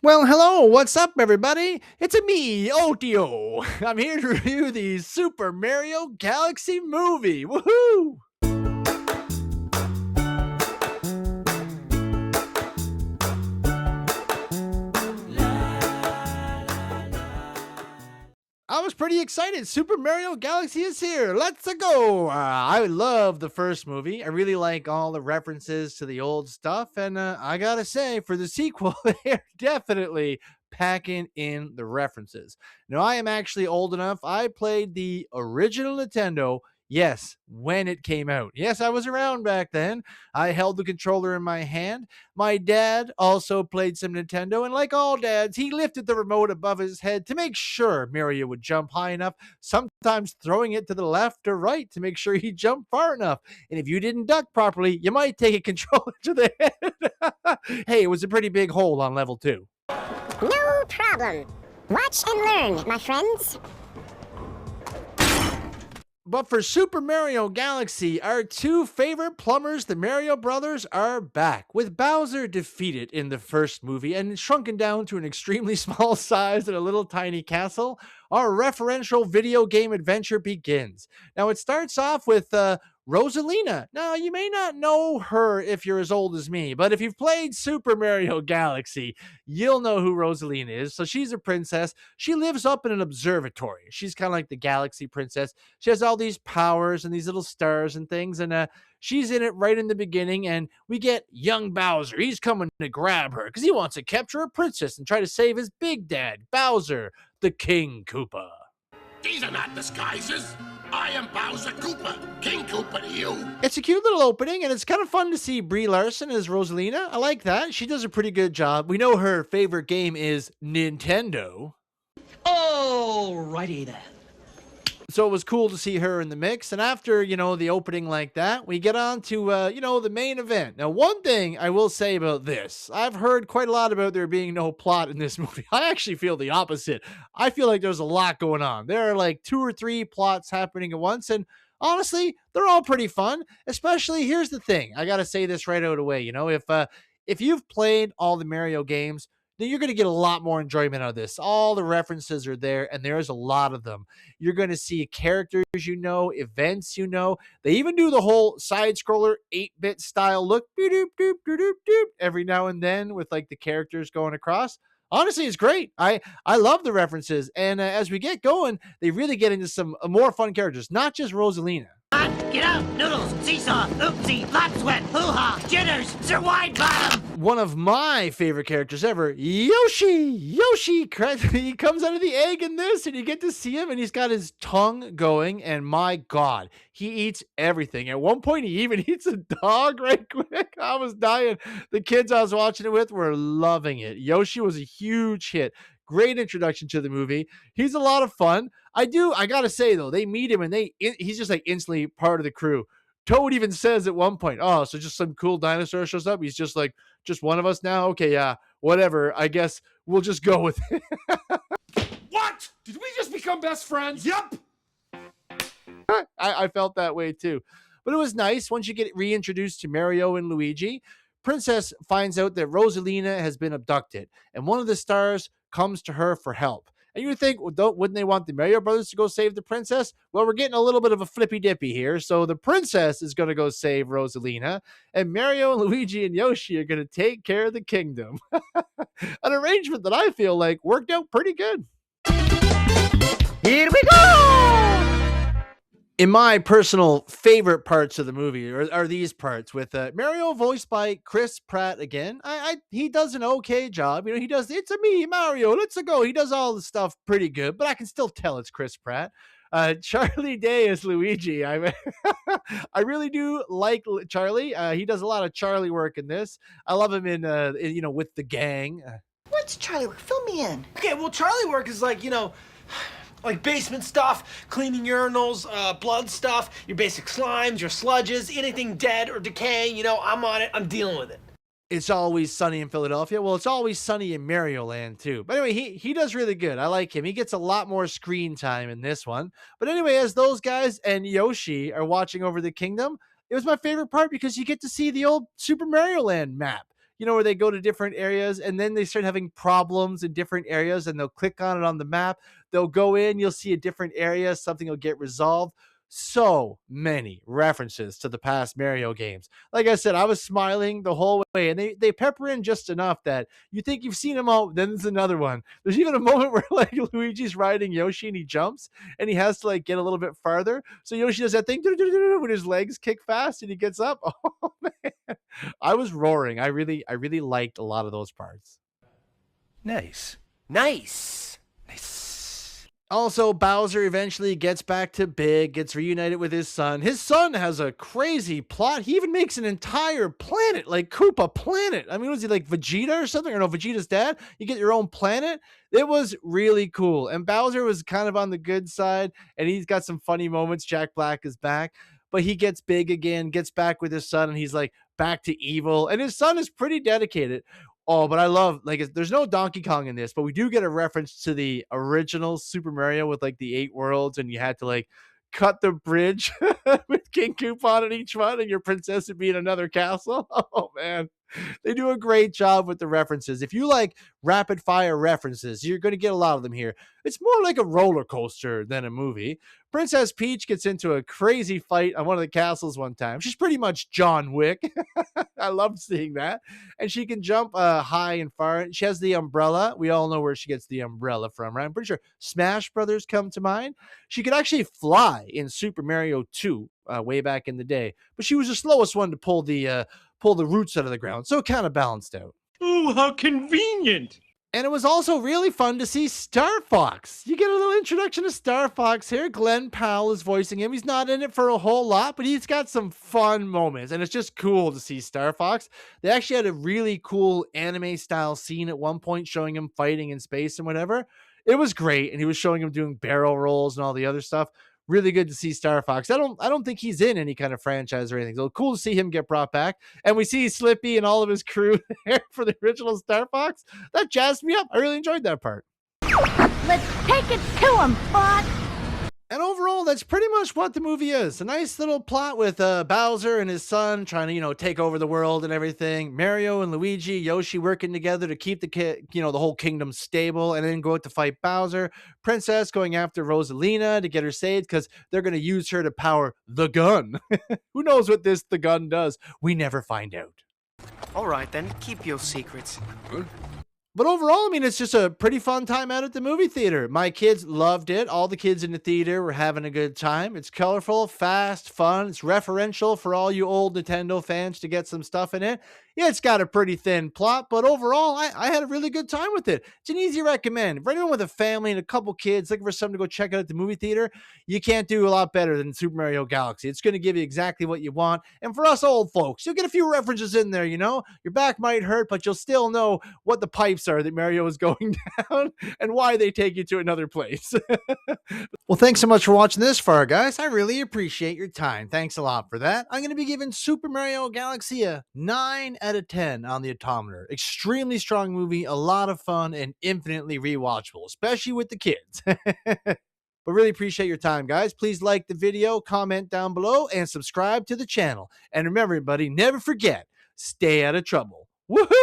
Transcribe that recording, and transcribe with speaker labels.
Speaker 1: Well, hello, what's up, everybody? It's a me, Otio. I'm here to review the Super Mario Galaxy movie. Woohoo! I was pretty excited. Super Mario Galaxy is here. Let's go. I love the first movie. I really like all the references to the old stuff. And I got to say, for the sequel, they're definitely packing in the references. Now, I am actually old enough. I played the original Nintendo. Yes, when it came out. Yes, I was around back then. I held the controller in my hand. My dad also played some Nintendo, and like all dads, he lifted the remote above his head to make sure Mario would jump high enough, sometimes throwing it to the left or right to make sure he jumped far enough. And if you didn't duck properly, you might take a controller to the head. Hey, it was a pretty big hole on level 2.
Speaker 2: No problem. Watch and learn, my friends.
Speaker 1: But for Super Mario Galaxy, our two favorite plumbers, the Mario Brothers, are back. With Bowser defeated in the first movie and shrunken down to an extremely small size in a little tiny castle, our referential video game adventure begins. Now, it starts off with Rosalina. Now, you may not know her if you're as old as me, but if you've played Super Mario Galaxy, you'll know who Rosalina is. So she's a princess. She lives up in an observatory. She's kind of like the galaxy princess. She has all these powers and these little stars and things, and she's in it right in the beginning. And we get young Bowser. He's coming to grab her because he wants to capture a princess and try to save his big dad, Bowser, the King Koopa.
Speaker 3: These are not disguises. I am Bowser Koopa, King Koopa to you.
Speaker 1: It's a cute little opening, and it's kind of fun to see Brie Larson as Rosalina. I like that. She does a pretty good job. We know her favorite game is Nintendo.
Speaker 4: Alrighty then.
Speaker 1: So it was cool to see her in the mix. And after, the opening like that, we get on to, the main event. Now, one thing I will say about this, I've heard quite a lot about there being no plot in this movie. I actually feel the opposite. I feel like there's a lot going on. There are like 2 or 3 plots happening at once. And honestly, they're all pretty fun. Especially, here's the thing. I got to say this right out of the way. If you've played all the Mario games, then you're going to get a lot more enjoyment out of this. All the references are there, and there's a lot of them. You're going to see characters events They even do the whole side scroller 8-bit style look every now and then with like the characters going across. Honestly, it's great. I love the references, and as we get going, they really get into some more fun characters, not just Rosalina.
Speaker 4: Get out! Noodles, seesaw, oopsie, lot sweat, hoo-ha, jitters, Sir Wide Bottom!
Speaker 1: One of my favorite characters ever, Yoshi! Yoshi! He comes out of the egg in this, and you get to see him, and he's got his tongue going, and my God, he eats everything. At one point, he even eats a dog right quick. I was dying. The kids I was watching it with were loving it. Yoshi was a huge hit. Great introduction to the movie. He's a lot of fun. I gotta say though, they meet him and he's just like instantly part of the crew. Toad even says at one point, "Oh, so just some cool dinosaur shows up." He's just like, "Just one of us now? Okay, yeah, whatever. I guess we'll just go with it."
Speaker 5: What? Did we just become best friends?
Speaker 3: Yup.
Speaker 1: I felt that way too. But it was nice once you get reintroduced to Mario and Luigi. Princess finds out that Rosalina has been abducted, and one of the stars comes to her for help. And you would think, well, wouldn't they want the Mario Brothers to go save the princess? Well, we're getting a little bit of a flippy dippy here. So the princess is going to go save Rosalina, and Mario, Luigi, and Yoshi are going to take care of the kingdom. An arrangement that I feel like worked out pretty good.
Speaker 4: Here we go!
Speaker 1: In my personal favorite parts of the movie are these parts with Mario voiced by Chris Pratt again. He does an okay job. He does it's a me Mario. Let's go. He does all the stuff pretty good, but I can still tell it's Chris Pratt. Charlie Day as Luigi. I really do like Charlie. He does a lot of Charlie work in this. I love him in with the gang.
Speaker 6: What's Charlie work? Fill me in.
Speaker 5: Okay, well, Charlie work is like, like basement stuff, cleaning urinals, blood stuff, your basic slimes, your sludges, anything dead or decaying, I'm on it, I'm dealing with it.
Speaker 1: It's Always Sunny in Philadelphia. Well, it's Always Sunny in Mario Land too. But anyway, he does really good. I like him. He gets a lot more screen time in this one. But anyway, as those guys and Yoshi are watching over the kingdom, it was my favorite part because you get to see the old Super Mario Land map. you know, where they go to different areas and then they start having problems in different areas and they'll click on it on the map. They'll go in, you'll see a different area, something will get resolved. So many references to the past Mario games. Like I said, I was smiling the whole way, and they pepper in just enough that you think you've seen them all. Then there's another one. There's even a moment where like Luigi's riding Yoshi and he jumps and he has to like get a little bit farther. So Yoshi does that thing when his legs kick fast and he gets up. Oh man, I was roaring. I really liked a lot of those parts.
Speaker 5: Nice. Nice. Nice.
Speaker 1: Also, Bowser eventually gets back to Big, gets reunited with his son. His son has a crazy plot. He even makes an entire planet, like Koopa Planet. I mean, was he like Vegeta or something? Or no, Vegeta's dad? You get your own planet? It was really cool. And Bowser was kind of on the good side, and he's got some funny moments. Jack Black is back, but he gets big again, gets back with his son, and he's like back to evil. And his son is pretty dedicated. Oh, but I love, like, there's no Donkey Kong in this, but we do get a reference to the original Super Mario with like the 8 worlds, and you had to like cut the bridge with King Coupon in each one, and your princess would be in another castle. Oh man, they do a great job with the references. If you like rapid fire references, you're going to get a lot of them here. It's more like a roller coaster than a movie. Princess Peach gets into a crazy fight on one of the castles one time. She's pretty much John Wick. I love seeing that. And she can jump high and far. She has the umbrella. We all know where she gets the umbrella from, right? I'm pretty sure Smash Brothers come to mind. She could actually fly in Super Mario 2 way back in the day, but she was the slowest one to pull the roots out of the ground, so it kind of balanced out.
Speaker 7: Oh, how convenient!
Speaker 1: And it was also really fun to see Star Fox. You get a little introduction to Star Fox here. Glenn Powell is voicing him. He's not in it for a whole lot, but he's got some fun moments, and it's just cool to see Star Fox. They actually had a really cool anime-style scene at one point showing him fighting in space and whatever. It was great, and he was showing him doing barrel rolls and all the other stuff. Really good to see Star Fox. I don't think he's in any kind of franchise or anything. So cool to see him get brought back. And we see Slippy and all of his crew there for the original Star Fox. That jazzed me up. I really enjoyed that part.
Speaker 2: Let's take it to him, bud.
Speaker 1: And overall, that's pretty much what the movie is. A nice little plot with Bowser and his son trying to, take over the world and everything. Mario and Luigi, Yoshi working together to keep the whole kingdom stable and then go out to fight Bowser. Princess going after Rosalina to get her saved because they're going to use her to power the gun. Who knows what the gun does? We never find out.
Speaker 8: All right, then, keep your secrets.
Speaker 1: But overall, I mean, it's just a pretty fun time out at the movie theater. My kids loved it. All the kids in the theater were having a good time. It's colorful, fast, fun. It's referential for all you old Nintendo fans to get some stuff in it. Yeah, it's got a pretty thin plot, but overall, I had a really good time with it. It's an easy recommend. For anyone with a family and a couple kids looking for something to go check out at the movie theater, you can't do a lot better than Super Mario Galaxy. It's going to give you exactly what you want. And for us old folks, you'll get a few references in there, Your back might hurt, but you'll still know what the pipes are that Mario is going down and why they take you to another place. Well, thanks so much for watching this far, guys. I really appreciate your time. Thanks a lot for that. I'm going to be giving Super Mario Galaxy a 9 out of 10 on the Atometer. Extremely strong movie, a lot of fun, and infinitely rewatchable, especially with the kids. But really appreciate your time, guys. Please like the video, comment down below, and subscribe to the channel. And remember, everybody, never forget, stay out of trouble. Woohoo!